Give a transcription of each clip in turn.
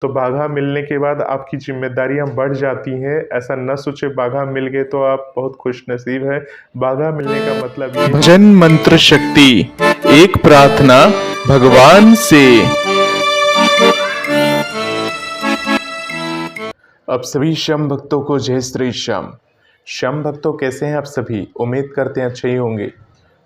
तो बाघा मिलने के बाद आपकी जिम्मेदारियां बढ़ जाती हैं। ऐसा न सोचे बाघा मिल गए तो आप बहुत खुशनसीब हैं। बाघा मिलने का मतलब ये भजन मंत्र शक्ति, एक प्रार्थना भगवान से। अब सभी श्याम भक्तों को जय श्री श्याम। श्याम भक्तों कैसे हैं आप सभी? उम्मीद करते हैं अच्छे ही होंगे।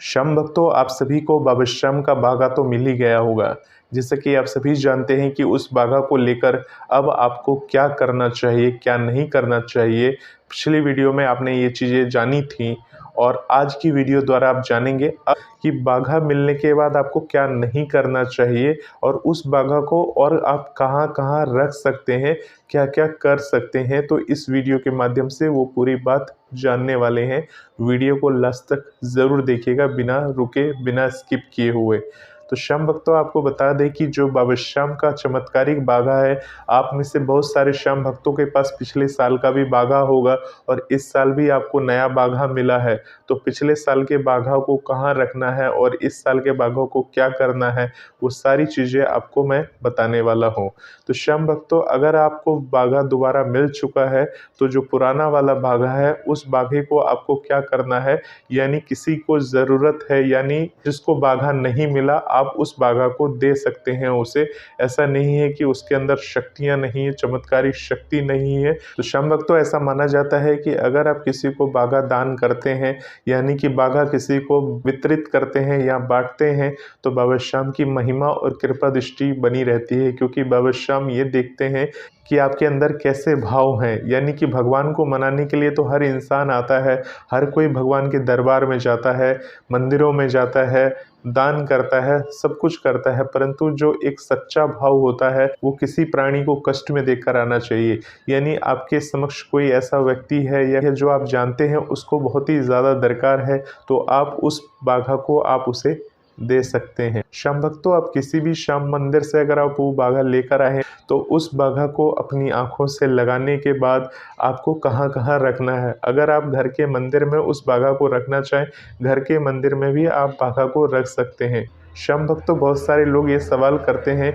श्याम भक्तों, आप सभी को बाबा श्याम का बागा तो मिल ही गया होगा। जैसे कि आप सभी जानते हैं कि उस बागा को लेकर अब आपको क्या करना चाहिए, क्या नहीं करना चाहिए। पिछली वीडियो में आपने ये चीज़ें जानी थी और आज की वीडियो द्वारा आप जानेंगे कि बाघा मिलने के बाद आपको क्या नहीं करना चाहिए और उस बाघा को और आप कहां कहां रख सकते हैं, क्या क्या कर सकते हैं। तो इस वीडियो के माध्यम से वो पूरी बात जानने वाले हैं। वीडियो को लास्ट तक ज़रूर देखिएगा, बिना रुके, बिना स्किप किए हुए। तो श्याम भक्तों, आपको बता दें कि जो बाबा श्याम का चमत्कारिक बागा है, आप में से बहुत सारे श्याम भक्तों के पास पिछले साल का भी बागा होगा और इस साल भी आपको नया बागा मिला है। तो पिछले साल के बाघा को कहाँ रखना है और इस साल के बाघों को क्या करना है, वो सारी चीज़ें आपको मैं बताने वाला हूँ। तो श्याम भक्तों, अगर आपको बाघा दोबारा मिल चुका है तो जो पुराना वाला बाघा है उस बाघे को आपको क्या करना है, यानी किसी को ज़रूरत है, यानी जिसको बाघा नहीं मिला आप उस बाघा को दे सकते हैं उसे। ऐसा नहीं है कि उसके अंदर शक्तियाँ नहीं है, चमत्कारी शक्ति नहीं है। तो श्याम भक्तों, ऐसा माना जाता है कि अगर आप किसी को बाघा दान करते हैं, यानी कि बाघा किसी को वितरित करते हैं या बांटते हैं, तो बाबा श्याम की महिमा और कृपा दृष्टि बनी रहती है। क्योंकि बाबा श्याम ये देखते हैं कि आपके अंदर कैसे भाव हैं। यानी कि भगवान को मनाने के लिए तो हर इंसान आता है, हर कोई भगवान के दरबार में जाता है, मंदिरों में जाता है, दान करता है, सब कुछ करता है, परंतु जो एक सच्चा भाव होता है वो किसी प्राणी को कष्ट में देखकर आना चाहिए। यानी आपके समक्ष कोई ऐसा व्यक्ति है या जो आप जानते हैं उसको बहुत ही ज़्यादा दरकार है, तो आप उस बाघा को आप उसे दे सकते हैं। श्याम भक्तों, आप किसी भी श्याम मंदिर से अगर आप वो बाघा लेकर आए तो उस बाघा को अपनी आंखों से लगाने के बाद आपको कहाँ कहाँ रखना है। अगर आप घर के मंदिर में उस बाघा को रखना चाहें, घर के मंदिर में भी आप बाघा को रख सकते हैं। श्याम भक्तों, बहुत सारे लोग ये सवाल करते हैं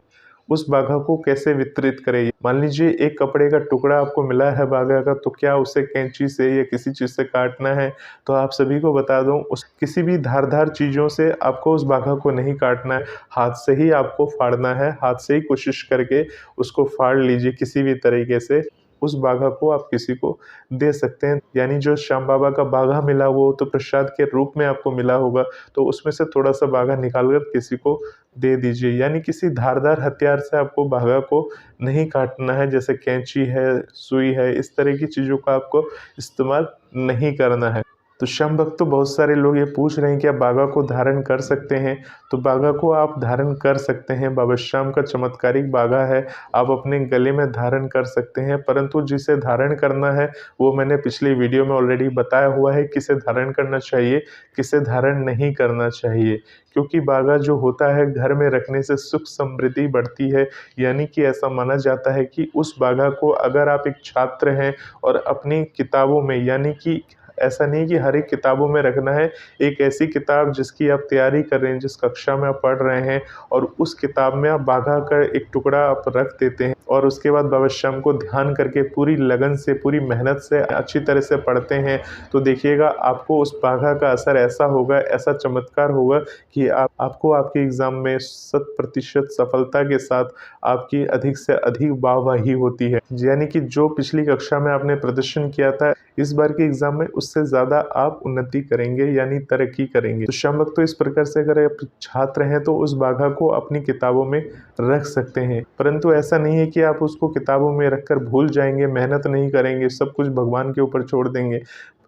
उस बाघा को कैसे वितरित करें। मान लीजिए एक कपड़े का टुकड़ा आपको मिला है बाघा का, तो क्या उसे कैंची से या किसी चीज़ से काटना है? तो आप सभी को बता दूं, उस किसी भी धारदार चीज़ों से आपको उस बाघा को नहीं काटना है, हाथ से ही आपको फाड़ना है। हाथ से ही कोशिश करके उसको फाड़ लीजिए किसी भी तरीके से। उस बाघा को आप किसी को दे सकते हैं। यानी जो श्याम बाबा का बाघा मिला वो तो प्रसाद के रूप में आपको मिला होगा, तो उसमें से थोड़ा सा बाघा निकाल कर किसी को दे दीजिए। यानी किसी धारदार हथियार से आपको बाघा को नहीं काटना है, जैसे कैंची है, सुई है, इस तरह की चीज़ों का आपको इस्तेमाल नहीं करना है। तो श्याम भक्तों, बहुत सारे लोग ये पूछ रहे हैं कि आप बाघा को धारण कर सकते हैं। तो बाघा को आप धारण कर सकते हैं। बाबा श्याम का चमत्कारिक बाघा है, आप अपने गले में धारण कर सकते हैं। परंतु जिसे धारण करना है वो मैंने पिछली वीडियो में ऑलरेडी बताया हुआ है, किसे धारण करना चाहिए, किसे धारण नहीं करना चाहिए। क्योंकि बाघा जो होता है घर में रखने से सुख समृद्धि बढ़ती है। यानी कि ऐसा माना जाता है कि उस बाघा को अगर आप एक छात्र हैं और अपनी किताबों में, यानी कि ऐसा नहीं कि हर एक किताबों में रखना है, एक ऐसी किताब जिसकी आप तैयारी कर रहे हैं, जिस कक्षा में आप पढ़ रहे हैं, और उस किताब में आप बाघा का एक टुकड़ा आप रख देते हैं और उसके बाद बाबा श्याम को ध्यान करके पूरी लगन से, पूरी मेहनत से अच्छी तरह से पढ़ते हैं, तो देखिएगा आपको उस बाघा का असर ऐसा होगा, ऐसा चमत्कार होगा कि आपको आपके एग्ज़ाम में 100% सफलता के साथ आपकी अधिक से अधिक वाहवाही होती है। यानी कि जो पिछली कक्षा में आपने प्रदर्शन किया था, इस बार के एग्ज़ाम में उससे ज़्यादा आप उन्नति करेंगे, यानी तरक्की करेंगे। तो श्याम भक्तों, इस प्रकार से अगर आप छात्र हैं तो उस बाघा को अपनी किताबों में रख सकते हैं। परंतु ऐसा नहीं है कि आप उसको किताबों में रखकर भूल जाएंगे, मेहनत नहीं करेंगे, सब कुछ भगवान के ऊपर छोड़ देंगे।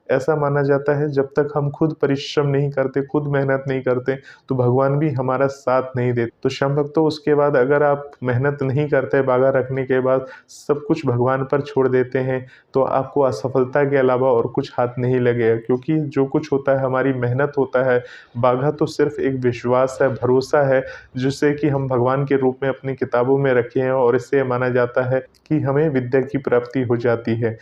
ऐसा माना जाता है जब तक हम खुद परिश्रम नहीं करते, खुद मेहनत नहीं करते, तो भगवान भी हमारा साथ नहीं देते। तो श्याम भक्तों, उसके बाद अगर आप मेहनत नहीं करते, बाघा रखने के बाद सब कुछ भगवान पर छोड़ देते हैं, तो आपको असफलता के अलावा और कुछ हाथ नहीं लगेगा। क्योंकि जो कुछ होता है हमारी मेहनत होता है, बाघा तो सिर्फ एक विश्वास है, भरोसा है, जिससे कि हम भगवान के रूप में अपनी किताबों में रखे हैं और इससे माना जाता है कि हमें विद्या की प्राप्ति हो जाती है।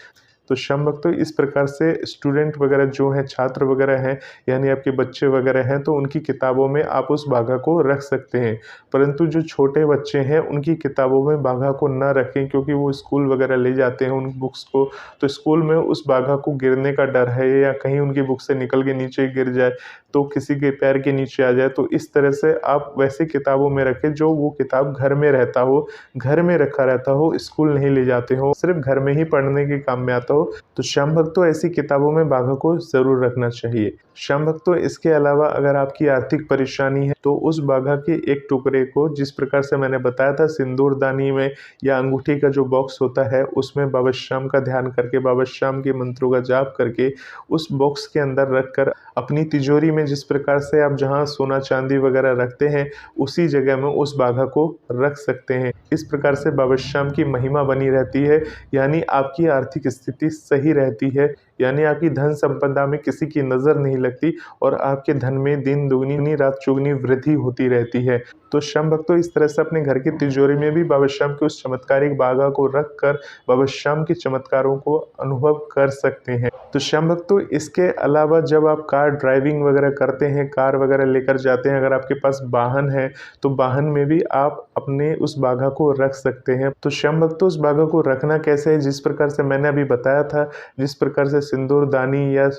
तो श्याम भक्तों इस प्रकार से स्टूडेंट वगैरह जो हैं, छात्र वगैरह हैं, यानी आपके बच्चे वगैरह हैं, तो उनकी किताबों में आप उस बाघा को रख सकते हैं। परंतु जो छोटे बच्चे हैं उनकी किताबों में बाघा को ना रखें, क्योंकि वो स्कूल वगैरह ले जाते हैं उन बुक्स को, तो स्कूल में उस बाघा को गिरने का डर है, या कहीं उनकी बुक से निकल के नीचे गिर जाए तो किसी के पैर के नीचे आ जाए। तो इस तरह से आप वैसे किताबों में रखें जो वो किताब घर में रहता हो, घर में रखा रहता हो, स्कूल नहीं ले जाते हो, सिर्फ घर में ही पढ़ने के काम में आता हो। तो श्याम भक्तों ऐसी किताबों में बाघा को जरूर रखना चाहिए। श्याम भक्तों इसके अलावा अगर आपकी आर्थिक परेशानी है तो उस बाघा के एक टुकड़े को, जिस प्रकार से मैंने बताया था सिंदूरदानी में या अंगूठी का जो बॉक्स होता है उसमें बाबा श्याम का ध्यान करके, बाबा श्याम के मंत्रों का जाप करके उस बॉक्स के अंदर रखकर अपनी तिजोरी में, जिस प्रकार से आप जहां सोना चांदी वगैरह रखते हैं उसी जगह में उस बाघा को रख सकते हैं। इस प्रकार से बाबा श्याम की महिमा बनी रहती है, यानी आपकी आर्थिक स्थिति सही रहती है, यानी आपकी धन संपदा में किसी की नज़र नहीं लगती और आपके धन में दिन दुगनी रात चौगुनी वृद्धि होती रहती है। तो श्याम भक्तों इस तरह से अपने घर की तिजोरी में भी बाबा श्याम के उस चमत्कारिक बाघा को रखकर बाबा श्याम के चमत्कारों को अनुभव कर सकते हैं। तो श्याम भक्तों इसके अलावा जब आप कार ड्राइविंग वगैरह करते हैं, कार वगैरह लेकर जाते हैं, अगर आपके पास वाहन है तो वाहन में भी आप अपने उस बाघा को रख सकते हैं। तो श्याम भक्तों उस बाघा को रखना कैसे है, जिस प्रकार से मैंने अभी बताया था, जिस प्रकार से सिंदूरदानी या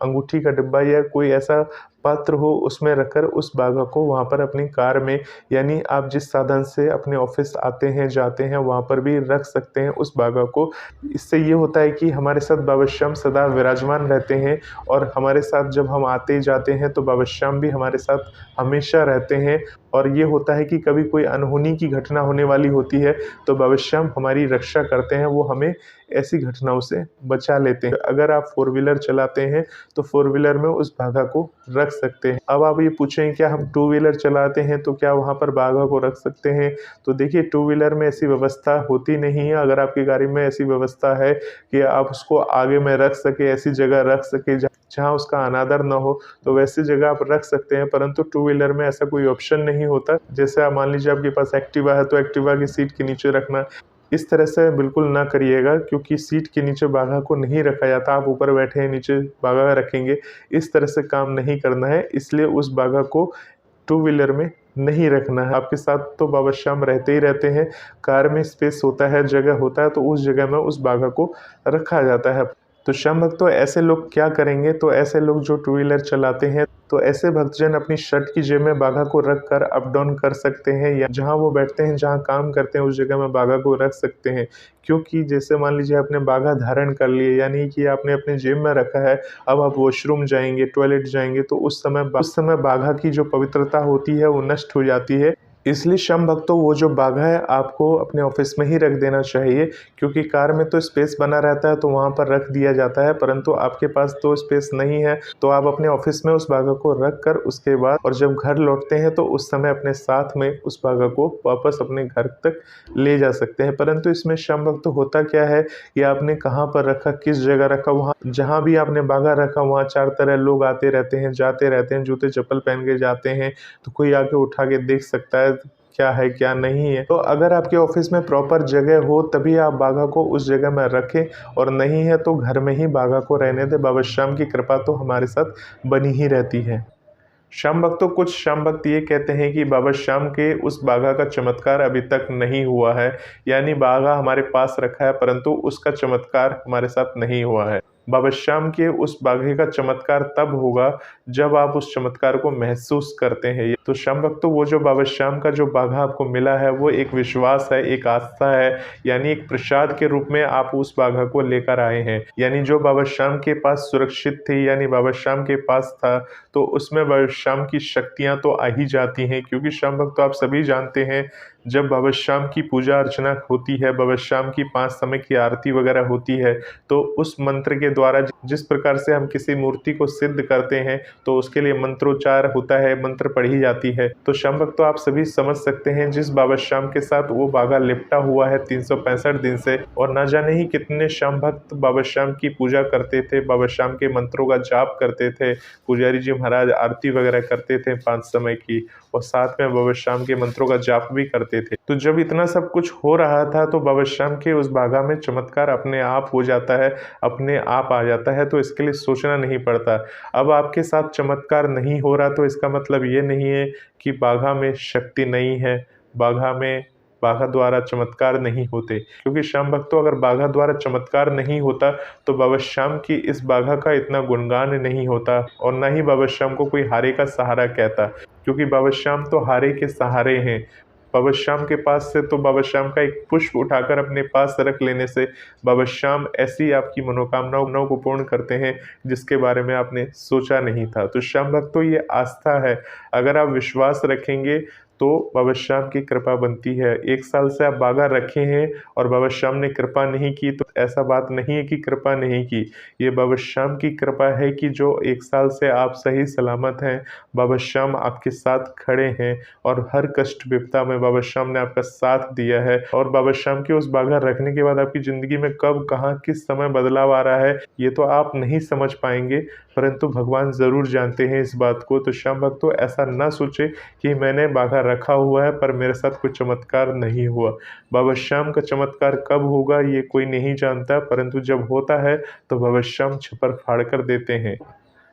अंगूठी का डिब्बा या कोई ऐसा पात्र हो उसमें रखकर उस बाघा को वहाँ पर अपनी कार में, यानी आप जिस साधन से अपने ऑफिस आते हैं जाते हैं वहाँ पर भी रख सकते हैं उस बाघा को। इससे ये होता है कि हमारे साथ बाबा श्याम सदा विराजमान रहते हैं और हमारे साथ जब हम आते जाते हैं तो बाबा श्याम भी हमारे साथ हमेशा रहते हैं। और ये होता है कि कभी कोई अनहोनी की घटना होने वाली होती है तो बाबा श्याम हमारी रक्षा करते हैं, वो हमें ऐसी घटनाओं से बचा लेते हैं। अगर आप 4 व्हीलर चलाते हैं तो 4 व्हीलर में उस बाघा को रख सकते हैं। अब आप ये पूछें क्या हम 2 व्हीलर चलाते हैं तो क्या वहाँ पर बाघा को रख सकते हैं? तो देखिए 2 व्हीलर में ऐसी व्यवस्था होती नहीं है। अगर आपकी गाड़ी में ऐसी व्यवस्था है कि आप उसको आगे में रख सके, ऐसी जगह रख सके जहाँ उसका अनादर न हो, तो वैसी जगह आप रख सकते हैं। परंतु 2 व्हीलर में ऐसा कोई ऑप्शन नहीं होता। जैसे आप मान लीजिए आपके पास एक्टिवा है तो एक्टिवा की सीट के नीचे रखना, इस तरह से बिल्कुल ना करिएगा, क्योंकि सीट के नीचे बाघा को नहीं रखा जाता। आप ऊपर बैठे हैं नीचे बाघा रखेंगे, इस तरह से काम नहीं करना है। इसलिए उस बाघा को 2 व्हीलर में नहीं रखना है। आपके साथ तो बाबा श्याम रहते ही रहते हैं, कार में स्पेस होता है, जगह होता है, तो उस जगह में उस बाघा को रखा जाता है। तो श्याम भक्तों ऐसे लोग क्या करेंगे, तो ऐसे लोग जो 2 व्हीलर चलाते हैं तो ऐसे भक्तजन अपनी शर्ट की जेब में बाघा को रख कर अप डाउन कर सकते हैं, या जहां वो बैठते हैं, जहां काम करते हैं उस जगह में बाघा को रख सकते हैं। क्योंकि जैसे मान लीजिए आपने बाघा धारण कर लिए, यानी कि आपने अपने जेब में रखा है, अब आप वॉशरूम जाएंगे, टॉयलेट जाएंगे, तो उस समय बाघा की जो पवित्रता होती है वो नष्ट हो जाती है। इसलिए श्याम भक्तों वो जो बाघा है आपको अपने ऑफिस में ही रख देना चाहिए, क्योंकि कार में तो स्पेस बना रहता है तो वहाँ पर रख दिया जाता है, परंतु आपके पास तो स्पेस नहीं है, तो आप अपने ऑफिस में उस बाघा को रख कर उसके बाद और जब घर लौटते हैं तो उस समय अपने साथ में उस बाघा को वापस अपने घर तक ले जा सकते हैं। परंतु इसमें श्याम भक्तों होता क्या है कि आपने कहाँ पर रखा, किस जगह रखा, वहाँ जहाँ भी आपने बाघा रखा वहाँ 4 तरह लोग आते रहते हैं, जाते रहते हैं, जूते चप्पल पहन के जाते हैं, तो कोई आके उठा के देख सकता है क्या है क्या नहीं है। तो अगर आपके ऑफिस में प्रॉपर जगह हो तभी आप बाघा को उस जगह में रखें, और नहीं है तो घर में ही बाघा को रहने दें। बाबा श्याम की कृपा तो हमारे साथ बनी ही रहती है। श्याम भक्तों कुछ श्याम भक्त ये कहते हैं कि बाबा श्याम के उस बाघा का चमत्कार अभी तक नहीं हुआ है, यानी बाघा हमारे पास रखा है परंतु उसका चमत्कार हमारे साथ नहीं हुआ है। बाबा श्याम के उस बाघे का चमत्कार तब होगा जब आप उस चमत्कार को महसूस करते हैं। तो श्याम भक्तों वो जो बाबा श्याम का जो बाघा आपको मिला है वो एक विश्वास है, एक आस्था है, यानी एक प्रसाद के रूप में आप उस बाघा को लेकर आए हैं। यानी जो बाबा श्याम के पास सुरक्षित थी, यानी बाबा श्याम के पास था, तो उसमें बाबा श्याम की शक्तियां तो आ ही जाती हैं। क्योंकि श्याम भक्तों आप सभी जानते हैं जब बाबा श्याम की पूजा अर्चना होती है, बाबा श्याम की 5 समय की आरती वगैरह होती है, तो उस मंत्र के द्वारा जिस प्रकार से हम किसी मूर्ति को सिद्ध करते हैं तो उसके लिए मंत्रोच्चार होता है, मंत्र पढ़ी जाती है। तो श्याम भक्तों आप सभी समझ सकते हैं जिस बाबा श्याम के साथ वो बाघा लिपटा हुआ है 365 दिन से, और न जाने ही कितने श्याम भक्त बाबा श्याम की पूजा करते थे, बाबा श्याम के मंत्रों का जाप करते थे, पुजारी जी महाराज आरती वगैरह करते थे 5 समय की, और साथ में बाबा श्याम के मंत्रों का जाप भी करते देते थे। तो जब इतना सब कुछ हो रहा था तो बाबा श्याम के उस बागा में चमत्कार अपने आप हो जाता है, अपने आप आ जाता है, तो इसके लिए सोचना नहीं पड़ता। अब आपके साथ चमत्कार नहीं हो रहा तो इसका मतलब ये नहीं है कि बाघा में शक्ति नहीं है, बाघा द्वारा चमत्कार नहीं होते। क्योंकि श्याम भक्तों, अगर बाघा द्वारा चमत्कार नहीं होता तो बाबा श्याम की इस बाघा का इतना गुणगान नहीं होता और ना ही बाबा श्याम को कोई हारे का सहारा कहता, क्योंकि बाबा श्याम तो हारे के सहारे हैं। बाबा श्याम के पास से तो बाबा श्याम का एक पुष्प उठाकर अपने पास रख लेने से बाबा श्याम ऐसी आपकी मनोकामनाओं को पूर्ण करते हैं जिसके बारे में आपने सोचा नहीं था। तो श्याम भक्तों, ये आस्था है। अगर आप विश्वास रखेंगे तो बाबा श्याम की कृपा बनती है। 1 साल से आप बागा रखे हैं और बाबा श्याम ने कृपा नहीं की तो ऐसा बात नहीं है कि कृपा नहीं की, ये बाबा श्याम की कृपा है कि जो 1 साल से आप सही सलामत हैं, बाबा श्याम आपके साथ खड़े हैं और हर कष्ट विपदा में बाबा श्याम ने आपका साथ दिया है। और बाबा श्याम के उस बागा रखने के बाद आपकी ज़िंदगी में कब, कहाँ, किस समय बदलाव आ रहा है ये तो आप नहीं समझ पाएंगे, परंतु भगवान ज़रूर जानते हैं इस बात को। तो श्याम भक्तों, ऐसा ना सोचे कि मैंने बागा रखा हुआ है पर मेरे साथ कोई चमत्कार नहीं हुआ। बाबा श्याम का चमत्कार कब होगा ये कोई नहीं जानता, परंतु जब होता है तो बाबा श्याम छपर फाड़ कर देते हैं।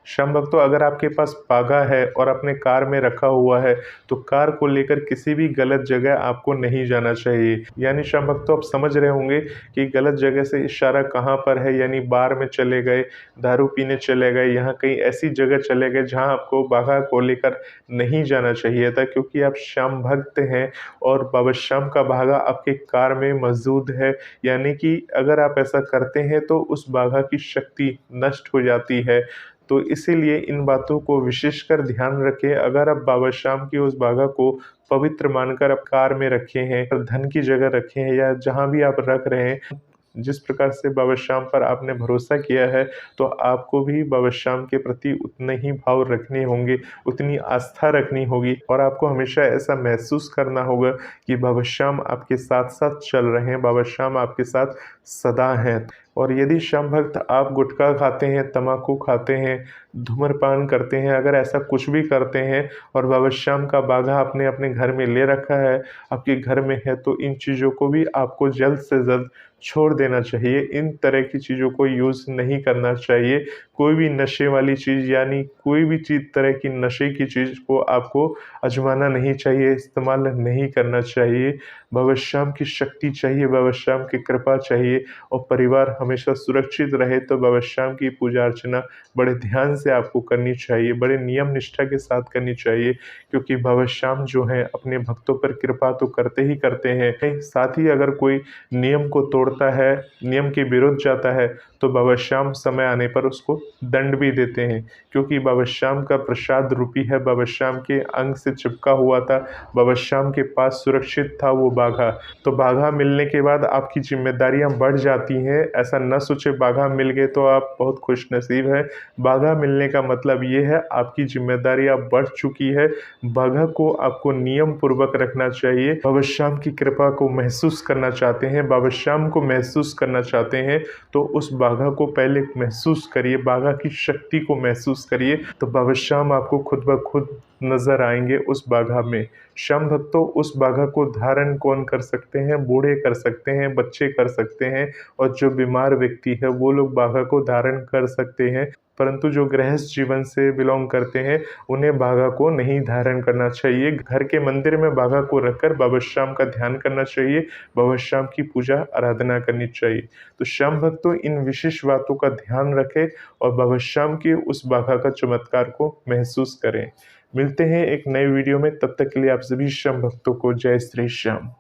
श्याम भक्तों, अगर आपके पास बागा है और अपने कार में रखा हुआ है तो कार को लेकर किसी भी गलत जगह आपको नहीं जाना चाहिए। यानी श्याम भक्तों, आप समझ रहे होंगे कि गलत जगह से इशारा कहाँ पर है, यानी बार में चले गए, दारू पीने चले गए, यहाँ कहीं ऐसी जगह चले गए जहाँ आपको बागा को लेकर नहीं जाना चाहिए था, क्योंकि आप श्याम भक्त हैं और बाबा श्याम का बागा आपके कार में मौजूद है। यानी कि अगर आप ऐसा करते हैं तो उस बागा की शक्ति नष्ट हो जाती है। तो इसीलिए इन बातों को विशेषकर ध्यान रखें। अगर आप बाबा श्याम की उस बागा को पवित्र मानकर आप कार में रखे हैं, धन की जगह रखे हैं या जहाँ भी आप रख रहे हैं, जिस प्रकार से बाबा श्याम पर आपने भरोसा किया है तो आपको भी बाबा श्याम के प्रति उतने ही भाव रखने होंगे, उतनी आस्था रखनी होगी और आपको हमेशा ऐसा महसूस करना होगा कि बाबा श्याम आपके साथ साथ चल रहे हैं, बाबा श्याम आपके साथ सदा हैं। और यदि श्याम भक्त आप गुटखा खाते हैं, तम्बाकू खाते हैं, धूम्रपान करते हैं, अगर ऐसा कुछ भी करते हैं और बाबा श्याम का बागा आपने अपने घर में ले रखा है, आपके घर में है, तो इन चीज़ों को भी आपको जल्द से जल्द छोड़ देना चाहिए। इन तरह की चीज़ों को यूज़ नहीं करना चाहिए। कोई भी नशे वाली चीज़, यानी कोई भी तरह की नशे की चीज़ को आपको आजमाना नहीं चाहिए, इस्तेमाल नहीं करना चाहिए। बाबा श्याम की शक्ति चाहिए, बाबा श्याम की कृपा चाहिए और परिवार हमेशा सुरक्षित रहे तो बाबा श्याम की पूजा अर्चना बड़े ध्यान से आपको करनी चाहिए, बड़े नियम निष्ठा के साथ करनी चाहिए, क्योंकि बाबा श्याम जो हैं अपने भक्तों पर कृपा तो करते ही करते हैं, साथ ही अगर कोई नियम को तोड़ता है, नियम के विरुद्ध जाता है तो बाबा श्याम समय आने पर उसको दंड भी देते हैं, क्योंकि बाबा श्याम का प्रसाद रूपी है, बाबा श्याम के अंग से चिपका हुआ था, बाबा श्याम के पास सुरक्षित था वो बाघा। तो बाघा मिलने के बाद आपकी जिम्मेदारियां बढ़ जाती हैं। ऐसा न सोचे बाघा मिल गए तो आप बहुत खुश नसीब हैं। बाघा मिलने का मतलब ये है आपकी जिम्मेदारियां बढ़ चुकी है। बाघा को आपको नियम पूर्वक रखना चाहिए। बाबा श्याम की कृपा को महसूस करना चाहते हैं, बाबा श्याम को महसूस करना चाहते हैं तो उस बाघा को पहले महसूस करिए, बाघा की शक्ति को महसूस करिए, तो बाबा श्याम आपको खुद ब खुद नजर आएंगे उस बाघा में। श्याम भक्तों, उस बाघा को धारण कौन कर सकते हैं? बूढ़े कर सकते हैं, बच्चे कर सकते हैं और जो बीमार व्यक्ति है वो लोग बाघा को धारण कर सकते हैं, परंतु जो गृहस्थ जीवन से बिलोंग करते हैं उन्हें बाघा को नहीं धारण करना चाहिए। घर के मंदिर में बाघा को रखकर बाबा श्याम का ध्यान करना चाहिए, बाबा श्याम की पूजा आराधना करनी चाहिए। तो श्याम भक्तों, इन विशेष बातों का ध्यान रखें और बाबा श्याम के उस बाघा का चमत्कार को महसूस करें। मिलते हैं एक नए वीडियो में, तब तक के लिए आप सभी श्याम भक्तों को जय श्री श्याम।